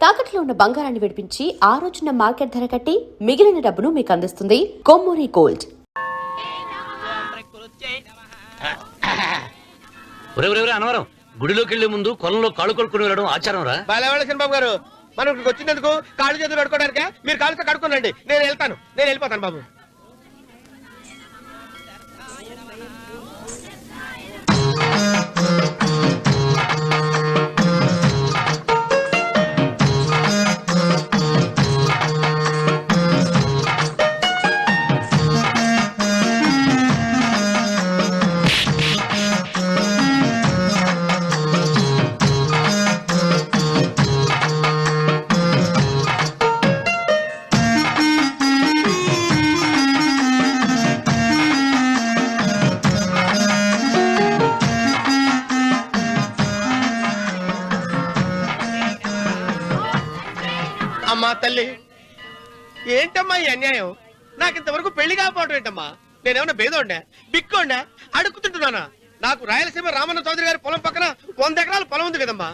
తాకట్లో ఉన్న బంగారాన్ని విడిపించి ఆ రోజున మార్కెట్ ధర కట్టి మిగిలిన డబ్బును మీకు అందిస్తుంది కొమ్మూరి గోల్డ్. అనవరం గుడిలోకి వెళ్లే ముందు కొలంలో కాళ్ళు కొడుకుని వెళ్ళడం ఆచారం రా. బాలేవాళ్ళ బాబు గారు, మనం ఇక్కడికి వచ్చినందుకు కాళ్ళు చేతులు కడుక్కోవడానికే. మీరు కాళ్ళతో కడుక్కోనండి, నేను వెళ్ళిపోతాను బాబు. అమ్మా తల్లి, ఏంటమ్మా ఈ అన్యాయం? నాకు ఇంతవరకు పెళ్లి కాకపోవడం ఏంటమ్మా? నేనేమన్నా బేదోండా, బిక్కోండా, అడుగుతుంటున్నానా? నాకు రాయలసీమ రామన్న చౌదరి గారి పొలం పక్కన 100 ఎకరాల పొలం ఉంది కదమ్మా.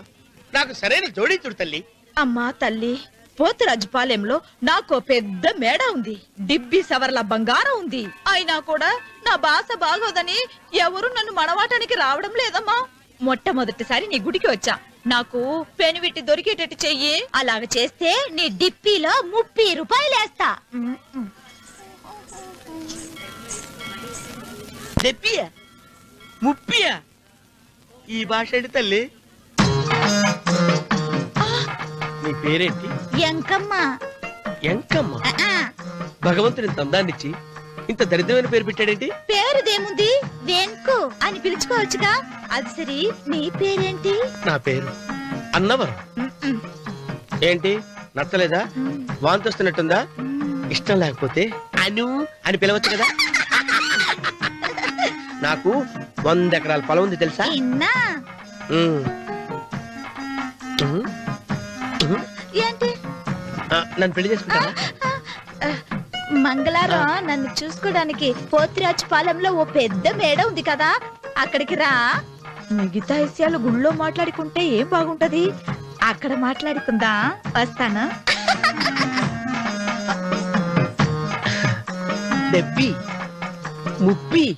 నాకు సరైన జోడీ చూడు తల్లి. అమ్మా తల్లి, పోతురాజుపాలెంలో నాకు పెద్ద మేడ ఉంది, డిబ్బి సవర్ల బంగారం ఉంది. అయినా కూడా నా భాష బాగోదని ఎవరు నన్ను మనవాటానికి రావడం లేదమ్మా. మొట్టమొదటిసారి నీ గుడికి వచ్చా, నాకు పెనువిట్టి దొరికేటట్టు చెయ్యి. అలాగ చేస్తే నీ డిప్పిలో 30 రూపాయలు వేస్తా. చెప్పియా 30? ఈ భాష ఏంటి తల్లి? నీ పేరేంటి? ఎంకమ్మ. ఎంకమ్మ? భగవంతుని ఇంత అందాన్నిచ్చి ఇంత దరిద్రమైన పేరు పెట్టాడేంటి? పేరుదేముంది, వెంకు అని పిలుచుకోవచ్చుగా. అది సరి, నీ పేరేంటి? నా పేరు అన్నవరం. ఏంటి నచ్చలేదా? వాంతి వస్తున్నట్టుందా? ఇష్టం లేకపోతే అను అని పిలవచ్చు కదా. నాకు 100 ఎకరాల పొలం ఉంది తెలుసా? ఏంటి? నన్ను పెళ్లి చేసుకుంటావా? మంగళారం నన్ను చూసుకోవడానికి పోతురాజుపాలెంలో ఓ పెద్ద మేడ ఉంది కదా, అక్కడికి రా. మిగతా విషయాలు గుళ్ళో మాట్లాడుకుంటే ఏం బాగుంటది, అక్కడ మాట్లాడుకుందా. వస్తాను. డెబ్బి 30.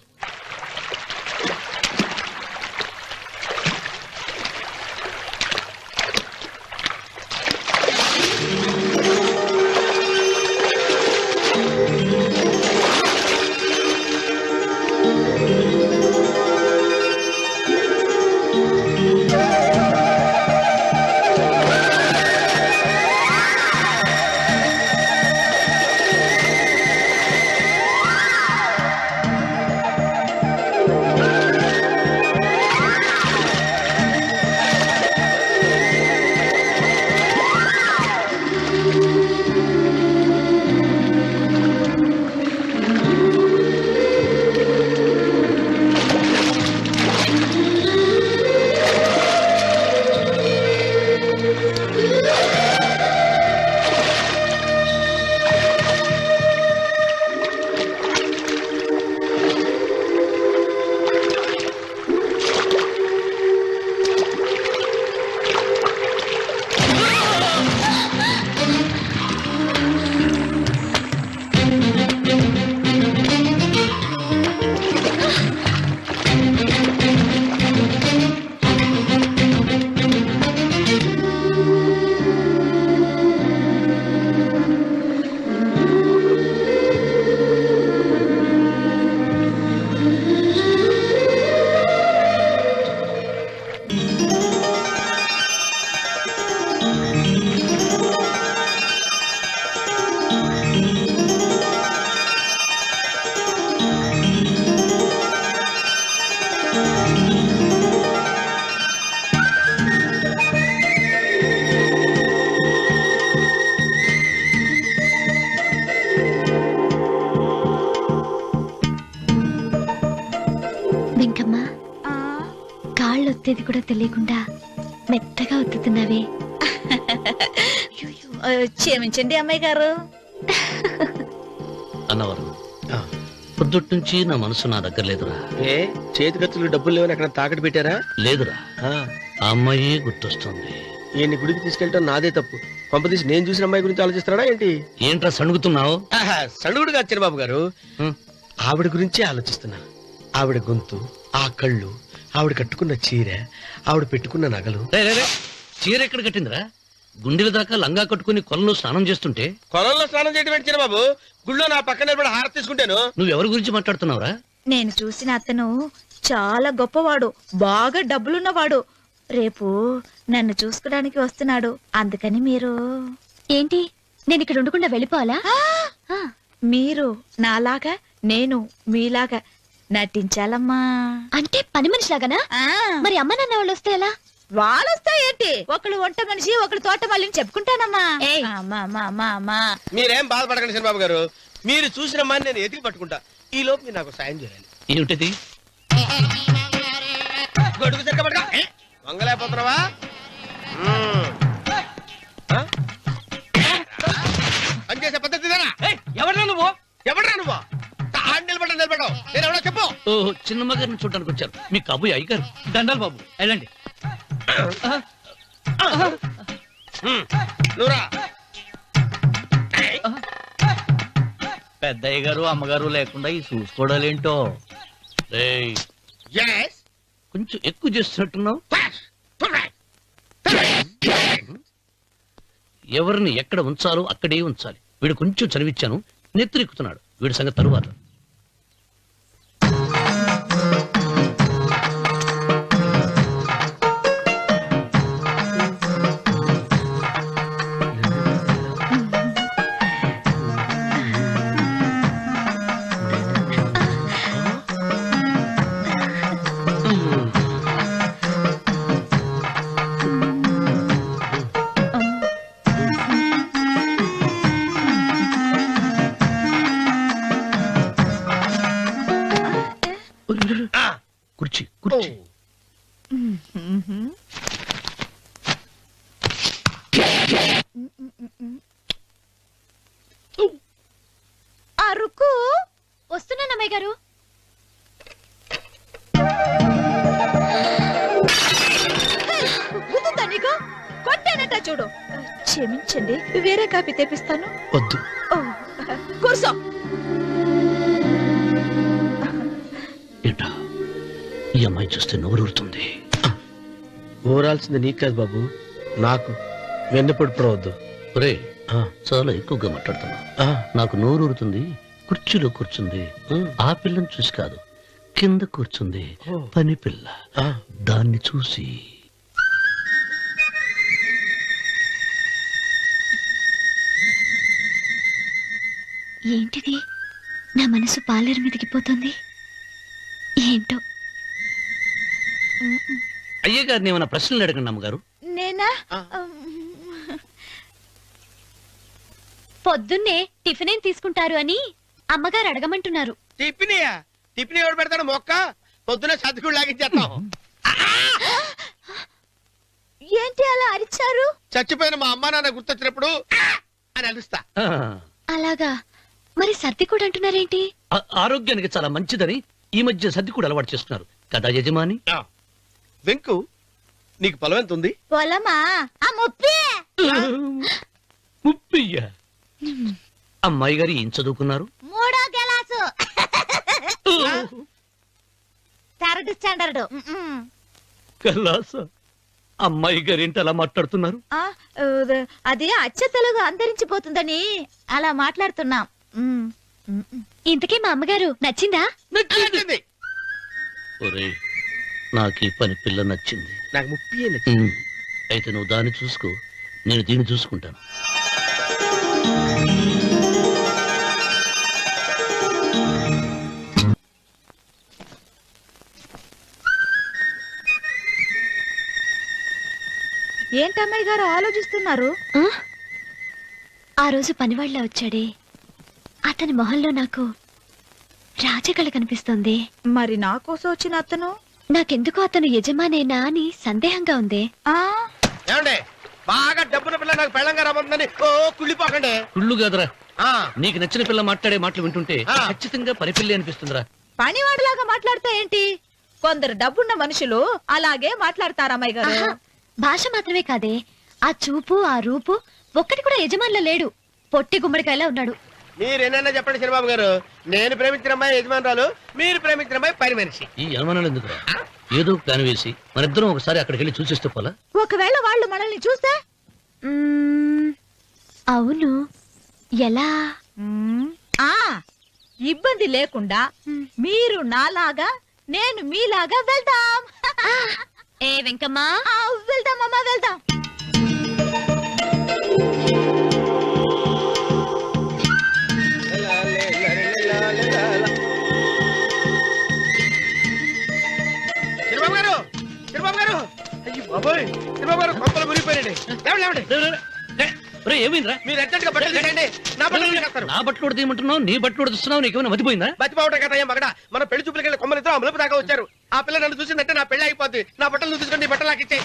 ఒత్తేది కూడా తెలియకుండా మెత్తగా ఒత్తుతున్నావే. క్షమించండి అమ్మాయి గారు. అన్నవరం, పొద్దుటి నుంచి నా మనసు నా దగ్గర లేదురా. ఏ చేతి ఖర్చులు డబ్బులు లేవని అక్కడ తాకట్టు పెట్టారా? లేదురా, ఆ అమ్మాయి గుర్తొస్తుంది. ఈయన్ని గుడికి తీసుకెళ్ళటం నాదే తప్పు. పంపదీసి నేను చూసిన అమ్మాయి గురించి ఆలోచిస్తున్నాడా ఏంటి? ఏంట్రా సణుగుతున్నావు? సడుగుడుగా చిన్నబాబు గారు, ఆవిడ గురించే ఆలోచిస్తున్నా. ఆవిడ గొంతు, ఆ కళ్ళు, ఆవిడ కట్టుకున్న చీర, ఆవిడ పెట్టుకున్న నగలు. చీర ఎక్కడ కట్టిందిరా? గుండెల దాకా లంగా కట్టుకుని కొలంలో స్నానం చేస్తుంటే. కొలంలో స్నానం చేయడం ఏంటి చిన్నబాబు? గుళ్ళో నా పక్కన నిలబడి హారతి తీసుకుంటాను. నువ్వెవరి గురించి మాట్లాడుతున్నావురా? నేను చూసిన అతను చాలా గొప్పవాడు, బాగా డబ్బులున్నవాడు. రేపు నన్ను చూసుకోడానికి వస్తున్నాడు. అందుకని మీరు ఏంటి నేను ఇక్కడ ఉండకుండా వెళ్ళిపోవాలా? మీరు నాలాగా, నేను మీలాగా నటించాలమ్మా. అంటే పని మనిషిలాగానా? మరి అమ్మ నాన్న వాళ్ళు వస్తే ఎలా? వాళ్ళొస్తా ఏంటి, ఒకళ్ళు వంట మనిషి, ఒకళ్ళు తోట మళ్ళీ చెప్పుకుంటానమ్మా. అమ్మా అమ్మా అమ్మా అమ్మా. మీరేం బాధపడకండి చిన్నబాబు గారు, మీరు చూసిన అమ్మాయిని నేను ఎతికి పట్టుకుంటా. ఈ లోపు మీరు నాకు సాయం చేయాలి. ఏమిటది? గొడుగు తిరగబడరా, వంగలేకపోతున్నావా? పనిచేసే పద్ధతి ఎవరా నువ్వు? ఎవడరా నువ్వు? నిలబడ్డావు నేను ఎవడో చెప్పు. ఓ చిన్నమ్మ గారిని చూడడానికి వచ్చారు. మీ కాబోయే అయ్యగారు. దండాలు బాబు, వెళ్ళండి. నువ్వురా. పెద్దయ్య గారు అమ్మగారు లేకుండా ఈ చూసుకోవడాలేంటో. Yes. కొంచెం ఎక్కువ చేస్తున్నట్టున్నావు. ఎవరిని ఎక్కడ ఉంచాలో అక్కడే ఉంచాలి. వీడు కొంచెం చదివిచ్చాను, నెత్తిరెక్కుతున్నాడు. వీడి సంగతి తరువాత. కుర్చీ కుర్చీ. అరుకు వస్తున్నాను అమ్మాయి గారు. కొట్టానట చూడు. క్షమించండి, వేరే కాపీ తెప్పిస్తాను. వద్దు. కూర్చో. ఏంటా ఈ అమ్మాయి చూస్తే నోరూరుతుంది. ఊరాల్సింది నీకు కాదు బాబు, నాకు. వెన్నపడి పడవద్దు. ఒరే చాలా ఎక్కువగా మాట్లాడుతున్నా. నాకు నోరూరుతుంది. కుర్చీలో కూర్చుంది. ఆ పిల్లని చూసి కాదు, కింద కూర్చుంది పని పిల్ల. దాన్ని చూసి ఏంటిది? నా మనసు పాలేరు మీదకి పోతుంది. ఏంటో. అయ్య గారిని ఏమైనా ప్రశ్నలు అడగండి అమ్మగారు. నేనా? పొద్దున్నే టిఫిన్ ఏం తీసుకుంటారు అని అమ్మగారు అడగమంటున్నారు. టిఫినియా? టిఫిన్ ఎవడు పెడతాడు మొక్క? పొద్దున సతుకుడు లాగించేస్తాం. ఏంటి అలా అరిచారు? చచ్చిపోయిన మా అమ్మా నాన్న గుర్తొచ్చినప్పుడు అని అలుస్తా. అలాగా? మరి సర్ది కూడా అంటున్నారేంటి? ఆరోగ్యానికి చాలా మంచిదని ఈ మధ్య సర్ది కూడా అలవాటు చేస్తున్నారు కదా యజమాని. వెంకు, నీకు పొలం ఎంత ఉంది? పొలమా? ముప్పయ్య. అమ్మాయి గారు ఏం చదువుకున్నారు? 3వ క్లాసు, 3rd స్టాండర్డ్. కలాస. అమ్మాయి గారు ఏంటి అలా మాట్లాడుతున్నారు? అది అచ్చ తెలుగు అంతరించిపోతుందని అలా మాట్లాడుతున్నాం. ఇంతకీ మా అమ్మగారు నచ్చిందా? నచ్చింది. ఒరేయ్, నాకు ఈ పని పిల్ల నచ్చింది. నాకు 30 నచ్చింది. అయితే నువ్వు దాన్ని చూసుకో, నేను దీన్ని చూసుకుంటాను. ఏంటమ్మాయి గారు ఆలోచిస్తున్నారు? ఆ రోజు పనివాళ్ళ వచ్చాడే, అతని మొహంలో నాకు రాజకళ కనిపిస్తోంది. మరి నా కోసం వచ్చిన అతను? నాకెందుకో అతను యజమానేనా అని సందేహంగా ఉంది. ఏమండి, బాగా డబ్బున పిల్ల నాకు పెళ్ళంగా రాబోతుందని కుళ్ళిపోకండి. కుళ్ళు కాదురా, నీకు నచ్చిన పిల్ల మాట్లాడే మాటలు వింటుంటే ఖచ్చితంగా పని పిల్లి అనిపిస్తుందిరా. పనివాడిలాగా మాట్లాడతా ఏంటి? కొందరు డబ్బున్న మనుషులు అలాగే మాట్లాడతారు అమ్మాయి గారు. భాష మాత్రమే కాదే, ఆ చూపు, ఆ రూపు ఒక్కటి కూడా యజమానిలో లేడు. పొట్టి గుమ్మడికాయలా ఉన్నాడు. మీరేనన్నా చెప్పండి చంద్రబాబు గారు, నేను ప్రేమించిన అమ్మాయి యజమానురాలు, మీరు ప్రేమించిన అమ్మాయి పని మనిషి. ఈ అనుమానాలు ఎందుకురా? ఏదో ప్లాన్ వేసి మనిద్దరం ఒకసారి అక్కడికి వెళ్ళి చూసేస్తే పోలా? ఒకవేళ వాళ్ళు మనల్ని చూస్తే? అవును, ఎలా? ఆ ఇబ్బంది లేకుండా మీరు నాలాగా నేను మీలాగా వెళ్దాం. ఏ వెంకమ్మా, వెళ్దాం అమ్మా, వెళ్దాం. చంద్రబాబు గారు, చంద్రబాబు గారు, అయ్యో బాబోయ్, చంద్రబాబు గారు కొంపలు మునిగిపోయారండి. లేవండి. ఏమైందిరా? మీరు అర్జెంట్ గా బట్టలు తీసేయండి, నా బట్టలు తీసేస్తారు. నా బట్టలు కూడా తీయమంటున్నావు, నీ బట్టలు కూడా తీస్తున్నావు, నీకేమైనా మతిపోయిందా? బతిపావటం కదా ఏం మగడ, మన పెళ్లి చూపులకి వెళ్ళి కొమ్మలతో అమలుపు దాకా వచ్చారు. ఆ పిల్ల నన్ను చూసిందంటే నా పెళ్లి అయిపోద్ది. నా బట్టలు తీసుకొని బట్టలు నాకు ఇచ్చేయి.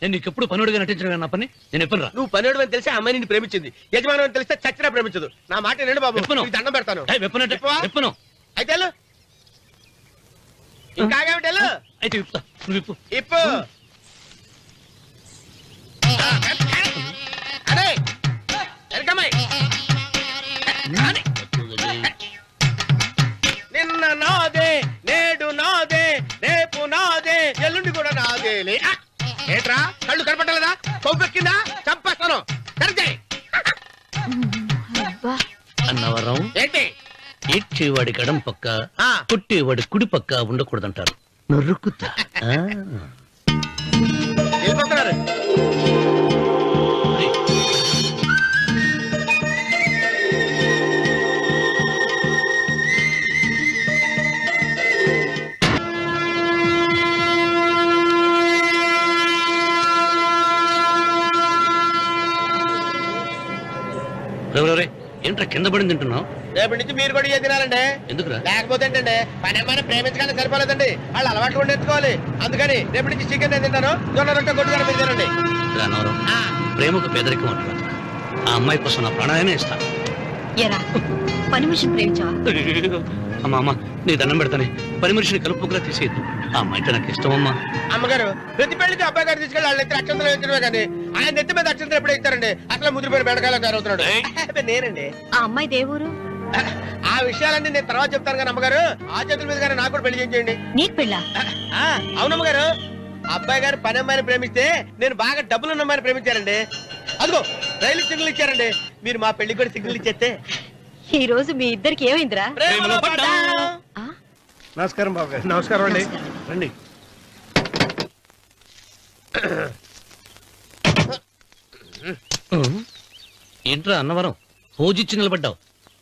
నేను నీకు ఎప్పుడు పనుడిగా నటించడం నా పని. నేను ఎప్పుడు రా? నువ్వు పనివాడు అని తెలిసి ఆ అమ్మాయి నిన్ను ప్రేమించింది, యజమాని అని తెలిస్తే చచ్చినా ప్రేమించదు. నా మాట నేను బాబు, విప్పను. నీకు దండం పెడతాను. విప్పవా? విప్పను. అయితే వెళ్ళు. ఇంకా ఆగావిట వెళ్ళు. అయితే విప్పుతా, నువ్వు విప్పు. ఇప్పు. అరే ఎరకమ్మాయి, నిన్న నాదే, నేడు నాదే, రేపు నాదే, ఎల్లుండి కూడా నాదేలే. ఏంట్రా కళ్ళు కనపట్టలేదా? కొవ్వెక్కిందా? చంపేస్తాను. కరెక్టే. అన్నవరం ఏంటి? ఏడ్చేవాడి గడం పక్క, ఆ. కొట్టేవాడి కుడి పక్క ఉండకూడదంటారు. నరుక్కుతా. వెళ్ళిపోతున్నారు. ఏంట్రా కింద పడింది తింటున్నావు? రేపటి నుంచి మీరు కూడా ఇదే తినాలండి. ఎందుకురా? లేకపోతే ఏంటండి, పని ఏమైనా ప్రేమించగానే సరిపోలేదండి, వాళ్ళు అలవాటు కూడా నేర్చుకోవాలి. అందుకని రేపటి నుంచి చికెన్ నేను తింటాను, జొన్న రొట్టె కొట్టుకొని మీరు తినండి. అన్నవరం, ప్రేమకు పేదరికం అంటున్నా. ఆ అమ్మాయి కోసం నా ప్రాణాయనే ఇస్తాను. ఎరా పని మనిషిని ప్రేమించావా? అమ్మా అమ్మ, నీ దండం పెడతానే, పని మనిషిని కలుపుకులా తీసేయద్దు. ఆ అమ్మాయితో నాకు ఇష్టం అమ్మా. అమ్మగారు, ప్రతి పెళ్లికి అబ్బాయి గారు తీసుకెళ్ళి వాళ్ళ ఎత్తి అక్షంతలు వేయించడమే కానీ ఆయన నెత్తి మీద అక్షంతలు ఎప్పుడు ఇస్తారండి? అట్లా ముదిరిపోయిన బెడకాయలు తయారవుతున్నాడు. నేనండి. ఆ అమ్మాయి దేవురు. ఆ విషయాలన్నీ నేను తర్వాత చెప్తాను కానీ అమ్మగారు, ఆ చేతుల మీద గారు నాకు కూడా పెళ్లి చేయండి. నీకు పెళ్ళా? అవునమ్మగారు, అబ్బాయి గారు పని అమ్మాయిని ప్రేమిస్తే నేను బాగా డబ్బులున్న అమ్మాయిని ప్రేమించారండి. అదిగో రైలు సిగ్నల్ ఇచ్చారండి. మీరు మా పెళ్లికి కూడా సిగ్నల్ ఇచ్చేస్తే. ఈ రోజు మీ ఇద్దరికి ఏమైందిరా? ప్రేమలో పడ్డాం. నమస్కారం బాబు గారు. నమస్కారం అండి. రండి. ఏంట్రా అన్నవరం, పోజిచ్చి నిలబడ్డావు?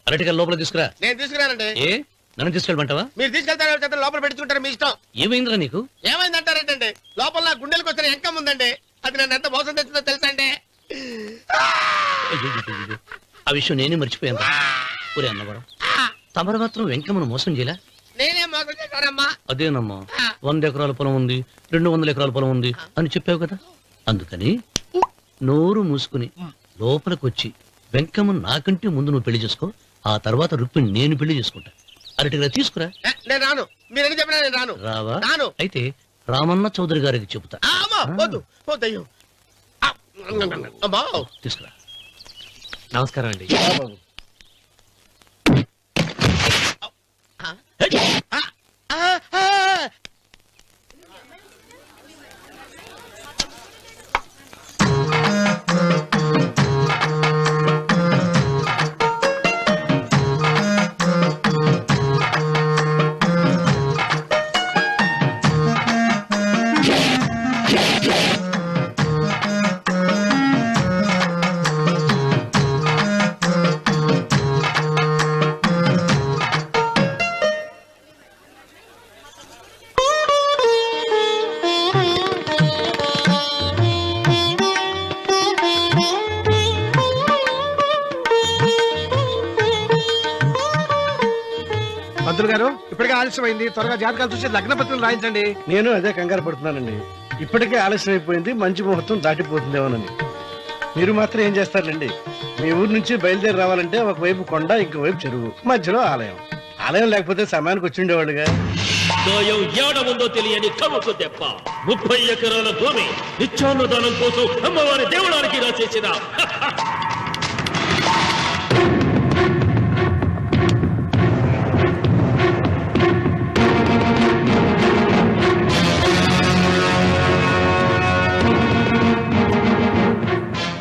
అరటిగా లోపల తీసుకురా. నేను తీసుకున్నానండి. ఏ నన్ను తీసుకెళ్ళమంటావా? మీరు తీసుకెళ్తారు, లోపల పెట్టుకుంటారు, మీ ఇష్టం. ఏమైందిరా నీకు? ఏమైందంటారేంటండి? లోపల నా గుండెలకు వచ్చిన ఎంకం ఉందండి, అది నన్ను ఎంత మోసం తెచ్చిందో తెలుసా అండి? అయ్యో, ఆ విషయం నేనే మర్చిపోయాను. ఒరే అన్నవరం, తమరు మాత్రం వెంకమ్మను మోసం చేయలే? నేనే మోసం చేశానమ్మా. అదేనమ్మా, 100 ఎకరాల పొలం ఉంది, 200 ఎకరాల పొలం ఉంది అని చెప్పావు కదా. అందుకని నోరు మూసుకుని లోపలికి వచ్చి వెంకమ్మను నాకంటే ముందు నువ్వు పెళ్లి చేసుకో. ఆ తర్వాత రుక్మిణి నేను పెళ్లి చేసుకుంటా. అరటిగా తీసుకురా. నేను రాను, మీరని చెప్పినా నేను రాను. రావా? రాను. అయితే రామన్న చౌదరి గారికి చెబుతా. వద్దు వద్దయ్యో. అమ్మా తీసుకురా. నమస్కారం అండి. బాబు పంతులు గారు, ఇప్పటికే ఆలస్యమైంది. త్వరగా జాతకాలు చూసి లగ్న పత్రికలు రాయించండి. నేను అదే కంగారు పడుతున్నానండి. ఇప్పటికే ఆలస్యం అయిపోయింది, మంచి ముహూర్తం దాటిపోతుందేమోనని. మీరు మాత్రం ఏం చేస్తారండి? మీ ఊరు నుంచి బయలుదేరి రావాలంటే ఒకవైపు కొండ, ఇంకోవైపు చెరువు, మధ్యలో ఆలయం. ఆలయం లేకపోతే సమయానికి వచ్చి ఉండేవాళ్ళుగా. గాయం ఏడ ఉందో తెలియని కవుకు దెబ్బ 30 ఎకరాల భూమి నిత్యాన్నదానం కోసం అమ్మవారి దేవుడానికి రాసేసిన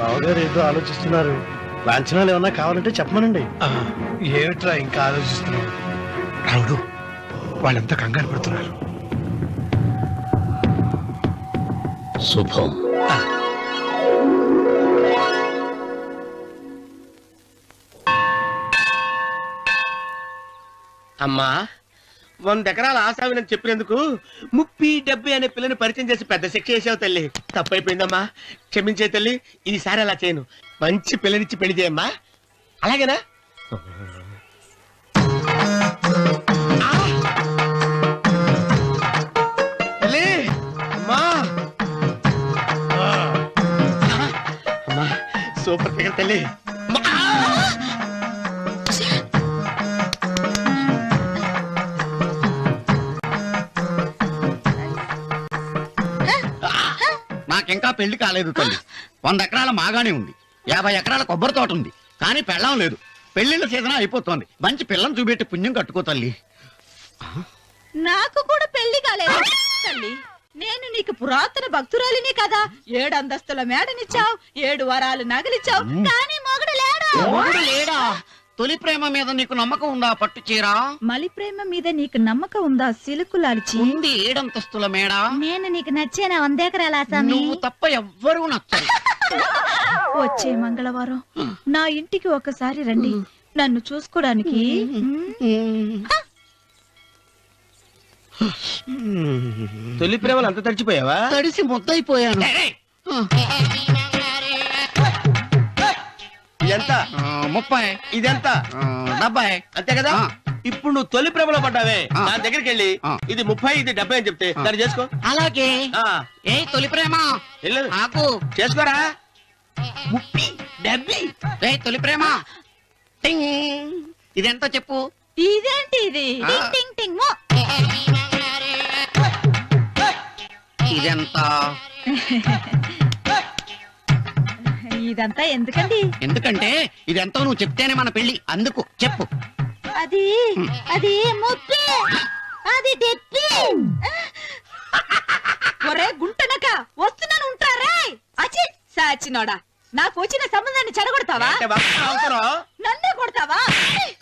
బావగారు ఏదో ఆలోచిస్తున్నారు. లాంఛనాలు ఏమన్నా కావాలంటే చెప్పమనండి. ఏమిట్రా ఇంకా ఆలోచిస్తున్నావు? రావుడు, వాళ్ళంతా కంగారు పడుతున్నారు. శుభం. అమ్మా, 100 ఎకరాల ఆశావినని చెప్పినందుకు 30-70 అనే పిల్లని పరిచయం చేసి పెద్ద శిక్ష చేసావు తల్లి. తప్పైపోయిందమ్మా, క్షమించే తల్లి. ఈసారి అలా చేయను. మంచి పిల్లనిచ్చి పెళ్లి చేయమ్మా. అలాగేనా? ఆ! తల్లి, అమ్మా. అమ్మా, సూపర్ ఫిగర్ తల్లి. అమ్మా! నాకింకా పెళ్లి కాలేదు తల్లి. 100 ఎకరాల మాగానే ఉంది, 50 ఎకరాల కొబ్బరి తోట ఉంది, కానీ పెళ్ళం లేదు. పెళ్లిళ్ళ సీజన్ అయిపోతోంది. మంచి పిల్లని చూపెట్టి పుణ్యం కట్టుకో తల్లి. నాకు కూడా పెళ్లి కాలేదు తల్లి. నేను నీకు పురాతన భక్తురాలిని కదా. 7 అంతస్తుల మేడనిచ్చావు, 7 వరాలు నగలిచ్చావు, కానీ మొగుడు లేడు. మొగుడు లేడా? తొలి ప్రేమ మీద నీకు నమ్మకం ఉందా? పట్టు చీరా. మలి ప్రేమ మీద నీకు నమ్మకం ఉందా? సిలుకులాల్చి ఉంది 7 అంతస్తుల మేడ. నేను నీకు నచ్చేనా 100 ఎకరాల ఆసామి? నువ్వు తప్ప ఎవ్వరూ నచ్చరు. వచ్చే మంగళవారం నా ఇంటికి ఒకసారి రండి, నన్ను చూసుకోడానికి. తొలి ప్రేమలు అంత తడిచిపోయావా? తడిసి ముద్దయిపోయాను. ఎంత? 30. ఇదెంత? 70. అంతే కదా. ఇప్పుడు నువ్వు తొలి ప్రేమలో పడ్డావే, నా దగ్గరికి వెళ్ళి ఇది 30 ఇది 70 అని చెప్తే దాన్ని చేసుకో. అలాగే. ఏ తొలి ప్రేమ వెళ్ళు, నాకు చేసుకోరా. 30, 70. ఏ తొలి ప్రేమ టింగ్. ఇదెంత చెప్పు. ఇదేంటి ఇది? టింగ్ టింగ్ టింగ్ మో. ఇదెంత? ఇదంతా ఎందుకండి? ఎందుకంటే ఇదెంతో నువ్వు చెప్తేనే మన పెళ్లి. అందుకు చెప్పు. అది అది ముప్పి, అది డెప్పి. ఒరే గుంటనక, వస్తున్నాను ఉంటారే. అచి సాచినోడా, నాకు వచ్చిన సంబంధాన్ని చెడగొడతావా? అంటే బాగా అవసరం. నన్నే కొడతావా?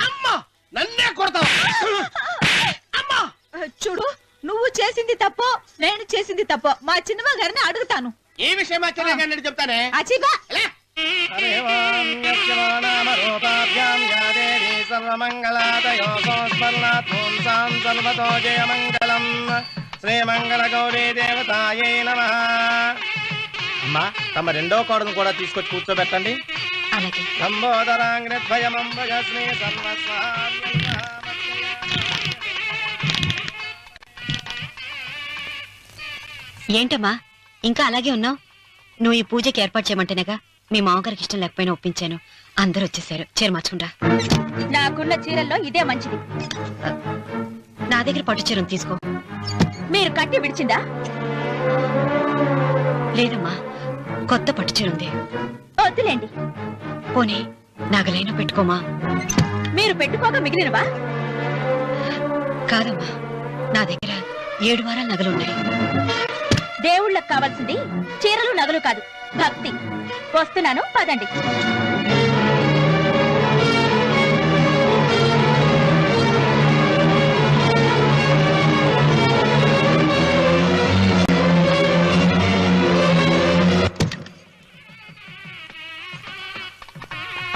అమ్మా, నన్నే కొడతావా? అమ్మా, చూడు, నువ్వు చేసింది తప్పో నేను చేసింది తప్పో మా చిన్నమ్మ గారిని అడుగుతాను. ఈ విషయం ఆశ్చర్యంగా చెప్తానే. అచిబా శ్రీమంగళ గౌరీ దేవతాయై నమః. అమ్మా, తమ రెండో కోడను కూడా తీసుకొచ్చి కూర్చోబెట్టండి. అలాగే. సంబోధరాంగ్రద్వయమంబయ శ్రీ ఏంటమ్మా ఇంకా అలాగే ఉన్నావు? నువ్వు ఈ పూజకి ఏర్పాటు చేయమంటేనేగా మీ మామగారికి ఇష్టం లేకపోయినా ఒప్పించాను. అందరూ వచ్చేసారు. చీర మార్చుకుంటా. నాకున్న చీరల్లో ఇదే మంచిది. నా దగ్గర పట్టు చీరను తీసుకో. మీరు కట్టి విడిచిందా? లేదమ్మా, కొత్త పట్టు చీర ఉంది. వద్దులేండి. పోనీ నాగలైనా పెట్టుకోమా. మీరు పెట్టుకోక మిగిలినవా? కాదమ్మా, నా దగ్గర 7 వారాల నగలున్నాయి. దేవుళ్ళకు కావాల్సింది చీరలు నగలు కాదు, భక్తి. వస్తున్నాను, పదండి.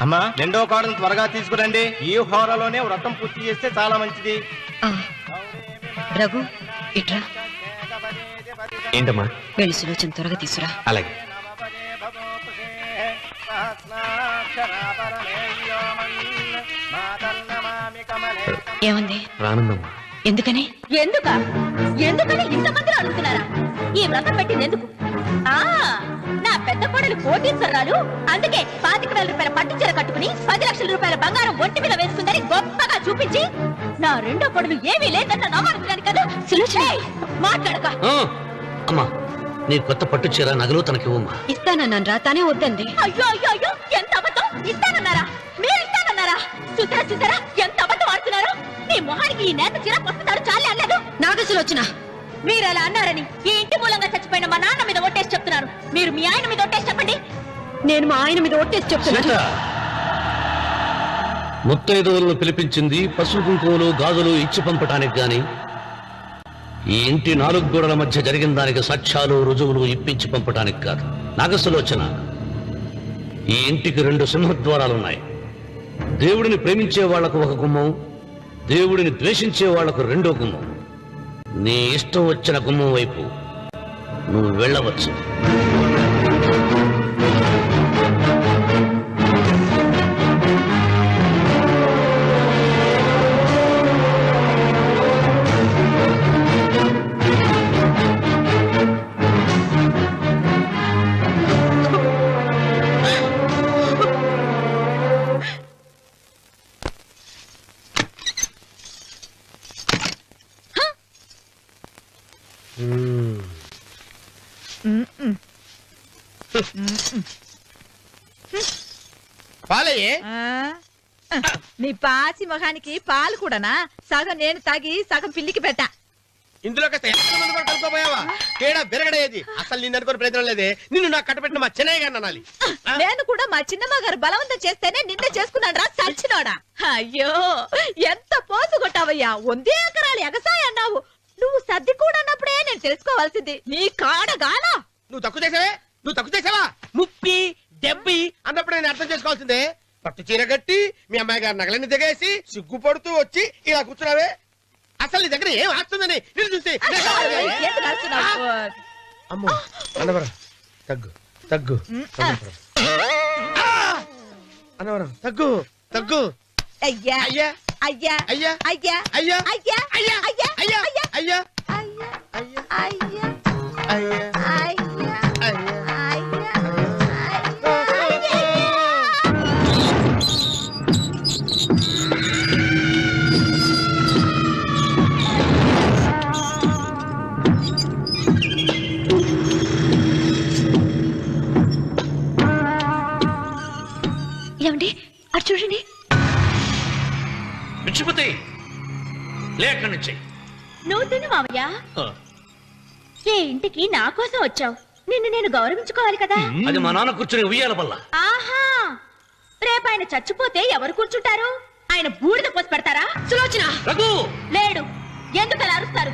అమ్మా, రెండో కోడను త్వరగా తీసుకురండి. ఈ హోరలోనే వ్రతం పూర్తి చేస్తే చాలా మంచిది. రఘు, ఇట్రా. ఏంటమ్మా? వెళ్ళి సులోచన త్వరగా తీసురా. అలాగే. ఏమంది? రానుందమ్మా. ఎందుకని? ఎందుకని ఇంతమంది అడుగుతున్నారా? ఈ వ్రతం పెట్టింది ఎందుకు? నా పెద్ద కోడలు కోటీశ్వరరాలు, అందుకే 25,000 రూపాయల పట్టు చీర కట్టుకుని 10 లక్షల రూపాయల బంగారం ఒంటి మీద వేసుకుందని గొప్పగా చూపించి నా రెండో కొడుకు ఏమీ లేదన్న నమ్మకానికి కదా సులోచన మాట్లాడక. అమ్మా నీ కొత్త పట్టు చీర నగలు తనకివ్వమ్మా. ఇస్తానన్నాను తానే వద్దండి. అయ్యో అయ్యో అయ్యో ఎంత అబద్ధం! ఇస్తానన్నారా? మీరు ఇస్తానన్నారా? చూసారా చూసారా ఎంత అబద్ధం ఆడుతున్నారు? నీ మొహానికి ఈ నేత చీర పసుపుతాడు చాలే అనలేదు. నాగ సులోచన, మీరు అలా అన్నారని ఈ ఇంటి మూలంగా చచ్చిపోయిన మా నాన్న మీద ఒట్టేసి చెప్తున్నారు. మీరు మీ ఆయన మీద ఒట్టేసి చెప్పండి. నేను మా ఆయన మీద ఒట్టేసి చెప్తున్నాను. సీత, ముత్తైదువులను పిలిపించింది పసుపు కుంకుమలు గాజులు ఇచ్చి పంపటానికి గాని ఈ ఇంటి 4 గోడల మధ్య జరిగిన దానికి సాక్ష్యాలు రుజువులు ఇప్పించి పంపటానికి కాదు. నాగసులోచన, ఈ ఇంటికి 2 సింహద్వారాలున్నాయి. దేవుడిని ప్రేమించే వాళ్లకు ఒక గుమ్మం, దేవుడిని ద్వేషించే వాళ్లకు 2వ గుమ్మం. నీ ఇష్టం వచ్చిన గుమ్మం వైపు నువ్వు వెళ్ళవచ్చు. పాలయ్యే మీ పాసి మొహానికి పాలు కూడానా? సగం నేను తాగి సగం పిల్లికి పెట్టా. ఇందులో కాస్త ఎంత మంది కూడా కలుపుకోపోయావా? తేడా బెరగడేది. అసలు నిన్ను అనుకుని ప్రయత్నం లేదే. నిన్ను నాకు కట్టబెట్టిన మా చెన్నయ్య గారిని అనాలి. నేను కూడా మా చిన్నమ్మ గారు బలవంతం చేస్తేనే నిన్నే చేసుకున్నాను రా చచ్చినోడా. అయ్యో ఎంత పోసు కొట్టావయ్యా! 100 ఎకరాలు ఎగసాయి అన్నావు. నువ్వు సర్ది కూడా అన్నప్పుడే నేను తెలుసుకోవాల్సింది. నీ కాడగానా? నువ్వు తక్కువ చేసావే? నువ్వు తక్కువ చేసావా? 30, 70 అన్నప్పుడు నేను అర్థం చేసుకోవాల్సిందే. పట్టు చీర కట్టి మీ అమ్మాయి గారు నగలన్నీ దిగేసి సిగ్గుపడుతూ వచ్చి ఇలా కూర్చున్నావే. అసలు నీ దగ్గర ఏం ఆస్తుందని నేను చూసి ఎందుకు అరుస్తున్నావు? అమ్మో అన్నవరం తగ్గు తగ్గు అన్నవరం తగ్గు తగ్గు. అయ్యా అయ్యా అయ్యా అయ్యా అయ్యా అయ్యా అయ్యా అయ్యా అయ్యా అయ్యా అయ్యా అయ్యా అయ్యా అయ్యా అయ్యా అయ్యా ఏమండి అటు చూడండి. పిచ్చిపోతే లేక నుంచి నువ్వు తిను మావయ్య. ఏ ఇంటికి నా కోసం వచ్చావు. నిన్ను నేను గౌరవించుకోవాలి కదా. అది మా నాన్న కూర్చుని ఉయ్యాల వల్ల. ఆహా రేపు ఆయన చచ్చిపోతే ఎవరు కూర్చుంటారు? ఆయన బూడిద పోసి పెడతారా? సులోచన రఘు లేడు. ఎందుకు అలా అరుస్తారు?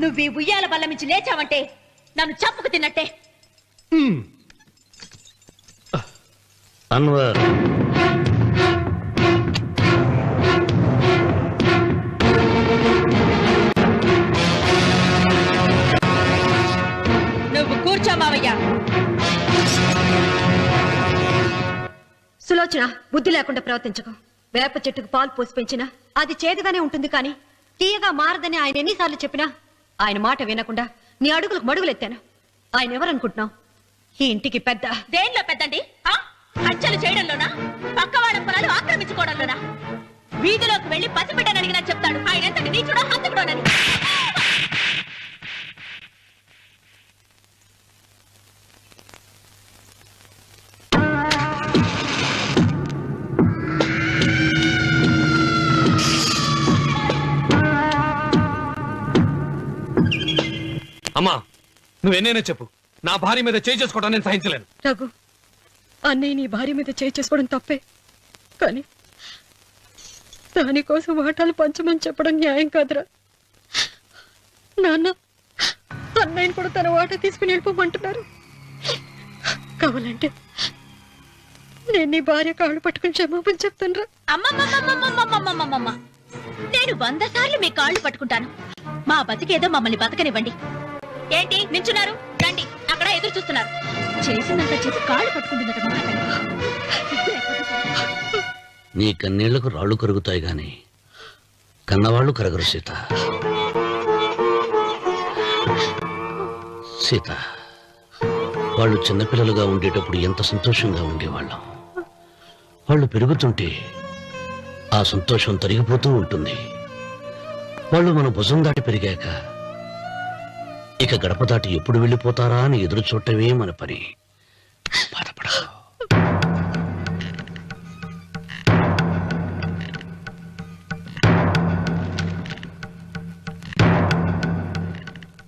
నువ్వు ఈ ఉయ్యాల బల్ల మించి లేచావంటే నన్ను చప్పుకు తిన్నట్టే. అన్వర్ నువ్వు కూర్చో మావయ్య. సులోచన, బుద్ధి లేకుండా ప్రవర్తించకు. వేప చెట్టుకు పాలు పోసి పెంచినా అది చేదుగానే ఉంటుంది, కానీ తీయగా మారదని ఆయన ఎన్నిసార్లు చెప్పినా ఆయన మాట వినకుండా నీ అడుగులకు మడుగులెత్తాను. ఆయన ఎవరనుకుంటున్నావు? ఈ ఇంటికి పెద్ద. దేనిలో పెద్దండి? హత్యలు చేయడంలోనా? పక్కవాడ పొలాలు ఆక్రమించుకోవడంలోనా? వీధిలోకి వెళ్లి పసిబిడ్డని అడిగినా చెప్తాడు ఆయన ఎంతటి నీచుడో హంతకుడోనని. అమ్మా నువ్వెన్నైనా చెప్పు, నా భార్య మీద చేయి చేసుకోవడం నేను సహించలేను. రఘు, అన్నయ్య నీ భార్య మీద చేయి చేసుకోవడం తప్పే, కానీ దానికోసం వాటాలు పంచమని చెప్పడం న్యాయం కాదురా. నాన్న అన్నయ్యని కూడా తన వాటా తీసుకుని వెళ్ళిపోమంటున్నారు. కావాలంటే నేను నీ భార్య కాళ్ళు పట్టుకుని క్షమాపణ చెప్తాను రా. అమ్మమ్మమ్మమ్మమ్మమ్మమ్మమ్మ నేను 100 సార్లు మీ కాళ్ళు పట్టుకుంటాను. మా బతికేదో మమ్మల్ని బతకనివ్వండి. ఏంటి నించున్నారు? రండి, అక్కడ ఎదురు చూస్తున్నారు. చేసిందంతా చేసి కాళ్ళు పట్టుకుంటున్నట్టు మాట్లాడండి. నీ కన్నీళ్లకు రాళ్ళు కరుగుతాయి గాని కన్నవాళ్ళు కరగరు సీత. సీత, వాళ్ళు చిన్నపిల్లలుగా ఉండేటప్పుడు ఎంత సంతోషంగా ఉండేవాళ్ళం. వాళ్ళు పెరుగుతుంటే ఆ సంతోషం తరిగిపోతూ ఉంటుంది. వాళ్ళు మన భుజం దాటి పెరిగాక ఇక గడప దాటి ఎప్పుడు వెళ్ళిపోతారా అని ఎదురు చూడటమే మన పని. బాధపడకు.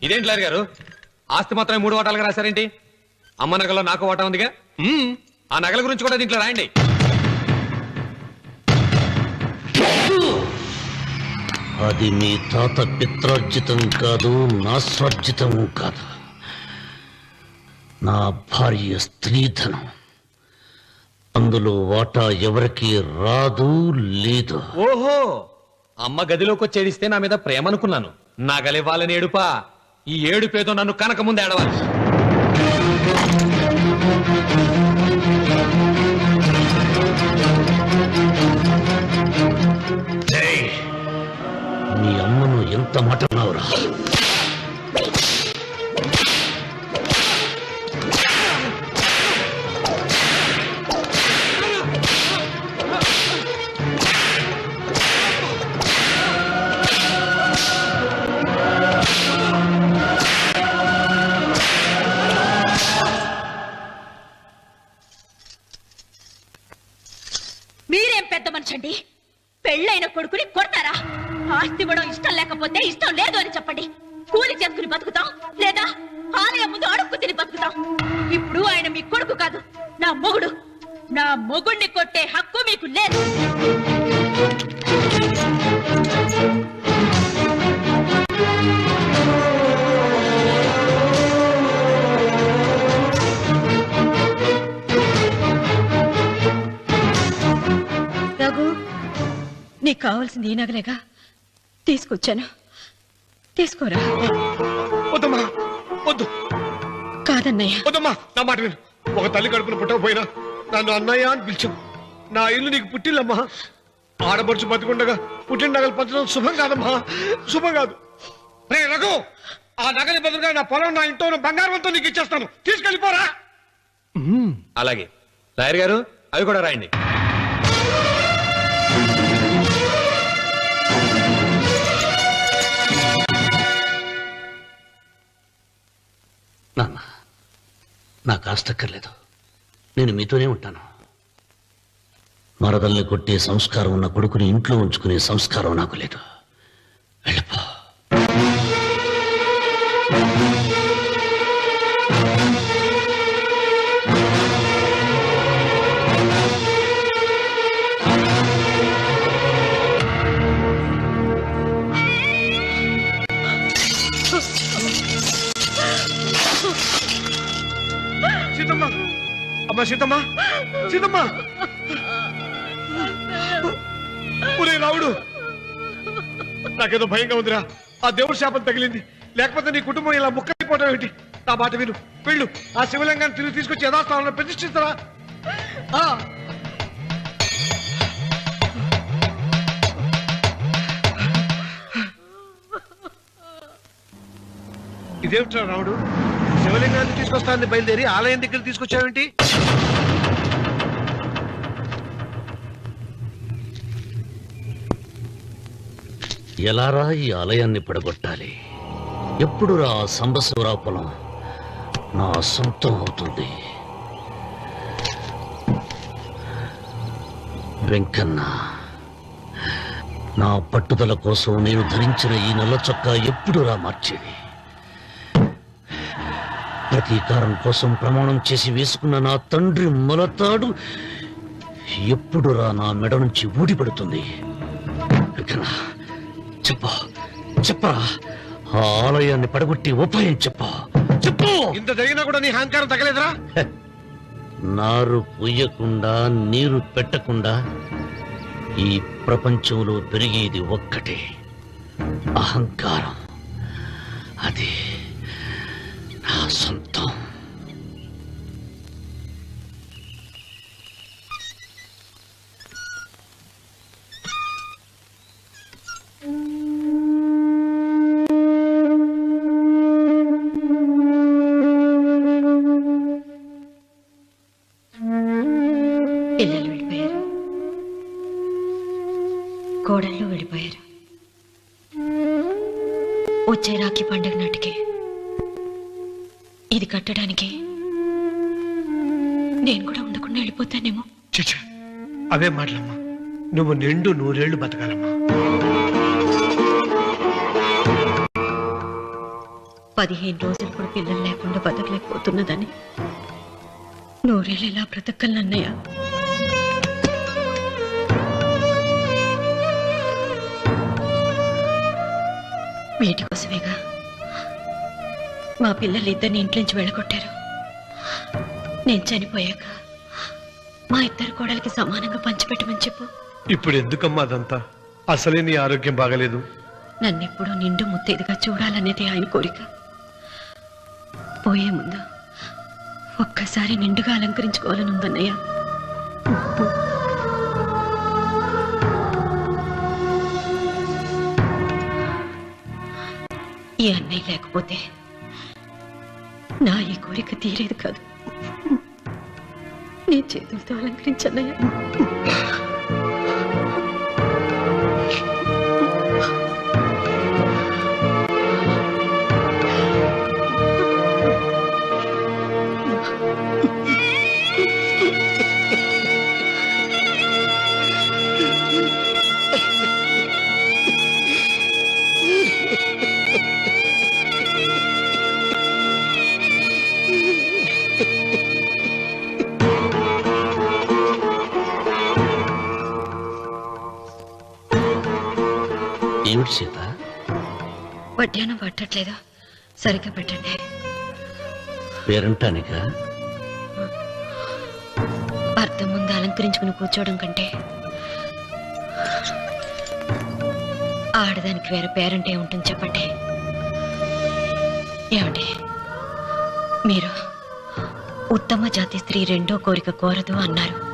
ఇదేంటి లాయర్ గారు, ఆస్తి మాత్రమే 3 వాటాలుగా రాశారేంటి? అమ్మ నగలో నాకు వాటా ఉందిగా. ఆ నగల గురించి కూడా దీంట్లో రాయండి. అది మీ తాత పిత్రార్జితం కాదు, నా స్వార్జితం కాదు. నా భార్య స్త్రీధనం. అందులో వాటా ఎవరికి రాదు లేదు. ఓహో, అమ్మ గదిలోకి వచ్చి ఏడిస్తే నా మీద ప్రేమ అనుకున్నాను. నగలివ్వాలని ఏడుపా. ఈ ఏడుపేదో నన్ను కనక ముందు ఏడవాలి. మీ అమ్మను ఎంత మాట అన్నావురా? మీరేం పెద్ద మనిషి అండి? పెళ్ళైన కొడుకుని కొడతారా? ఆస్తి ఇవ్వడం ఇష్టం లేకపోతే ఇష్టం లేదు అని చెప్పండి. కూలి చేసుకుని బతుకుతాం, లేదా ఆలయం ముందు అడుక్కు తిని బతుకుతాం. ఇప్పుడు ఆయన మీ కొడుకు కాదు, నా మొగుడు. నా మొగుడిని కొట్టే హక్కు మీకు లేదు. రఘు, నీకు కావాల్సింది ఈ నగలేగా, తీసుకొచ్చాను. తీసుకోరా. వద్దమ్మా, వద్దు. కాదన్నయ్య. వద్దమ్మా, నా మాట విను. ఒక తల్లి కడుపున పుట్టకపోయినా నన్ను అన్నయ్య అని పిలిచావు. నా ఇల్లు నీకు పుట్టిల్లమ్మా. ఆడపడుచు బతికుండగా పుట్టిన నగలు పంచడం శుభం కాదమ్మా, శుభం కాదు. రే రఘు, ఆ నగలి బదులుగా నా పొలం, నా ఇంట్లో బంగారంతో నీకు ఇచ్చేస్తాను. తీసుకెళ్ళిపోరా. అలాగే లాయర్ గారు, అవి కూడా రాయండి. నాన్న, నాకు ఆస్తక్కర్లేదు. నేను మీతోనే ఉంటాను. మరదల్ని కొట్టే సంస్కారం ఉన్న కొడుకుని ఇంట్లో ఉంచుకునే సంస్కారం నాకు లేదు. వెళ్ళిపో. సీతమ్మ, అమ్మా సీతమ్మ, సీతమ్మ. ఒరే రావుడు, నాకేదో భయంగా ఉందిరా. ఆ దేవుడి శాపం తగిలింది. లేకపోతే నీ కుటుంబం ఇలా ముక్కైపోవడం ఏంటి? నా మాట విను, వెళ్ళు. ఆ శివలింగాన్ని తిరిగి తీసుకొచ్చి యథాస్థానంలో ప్రతిష్ఠిస్తారా? ఇదేమిట్రా రావుడు, శివలింగాన్ని తీసుకొస్తానని బయలుదేరి ఆలయం దగ్గర తీసుకొచ్చావేంటి? ఎలారా ఈ ఆలయాన్ని పడగొట్టాలి? ఎప్పుడు రా సంబశివరావు పొలం నా సొంతం అవుతుంది? వెంకన్న, నా పట్టుదల కోసం నేను ధరించిన ఈ నల్ల చొక్కా ఎప్పుడు రా మార్చేది? ప్రతీకారం కోసం ప్రమాణం చేసి వేసుకున్న నా తండ్రి మొలతాడు ఎప్పుడు రా నా మెడ నుంచి ఊడిపడుతుంది? వెంకన్న, చెప్పరా, ఆ ఆలయాన్ని పడగొట్టి ఉపాయం చెప్పు. ఇంత జరిగినా కూడా నీ అహంకారం తగ్గలేదురా? నారు పొయ్యకుండా నీరు పెట్టకుండా ఈ ప్రపంచంలో పెరిగేది ఒక్కటే, అహంకారం. అది నా సొంతం. పిల్లలు వెళ్ళిపోయారు, కోడళ్ళు వెళ్ళిపోయారు. వచ్చే రాఖీ పండుగ నాటికి ఇది కట్టడానికి నేను కూడా ఉండకుండా వెళ్ళిపోతానేమో. చిచ్చా, అవే మాటలమ్మా. నువ్వు నిండు 100 ఏళ్ళు బతకాలమ్మా. 15 రోజులు కూడా పిల్లలు లేకుండా బతకలేకపోతున్నదని 100 ఏళ్ళు ఎలా బ్రతకలన్నయ్య? వీటి కోసమేగా మా పిల్లలిద్దరిని ఇంట్లోంచి వెళ్ళగొట్టారు. నేను చనిపోయాక మా ఇద్దరు కోడలికి సమానంగా పంచిపెట్టమని చెప్పు. ఇప్పుడు ఎందుకమ్మా అదంతా? అసలే నీ ఆరోగ్యం బాగలేదు. నన్నెప్పుడు నిండు ముత్తైదుగా చూడాలనేది ఆయన కోరిక. పోయే ముందు ఒక్కసారి నిండుగా అలంకరించుకోవాలని ఉందన్నయ్య. ఈ అన్నయ్య లేకపోతే నా ఈ కోరిక తీరేది కాదు. నీ చేతులతో అలంకరించన్నయ్య. ఏమిటి సీత? వడ్డానం పట్టట్లేదు, సరిగ్గా పెట్టండి. పేరంటానిక? అర్థం ముందు అలంకరించుకుని కూర్చోవడం కంటే ఆడదానికి వేరే పేరంటే ఉంటుంది చెప్పండి. ఏమండి, మీరు ఉత్తమ జాతి స్త్రీ రెండో కోరిక కోరదు అన్నారు.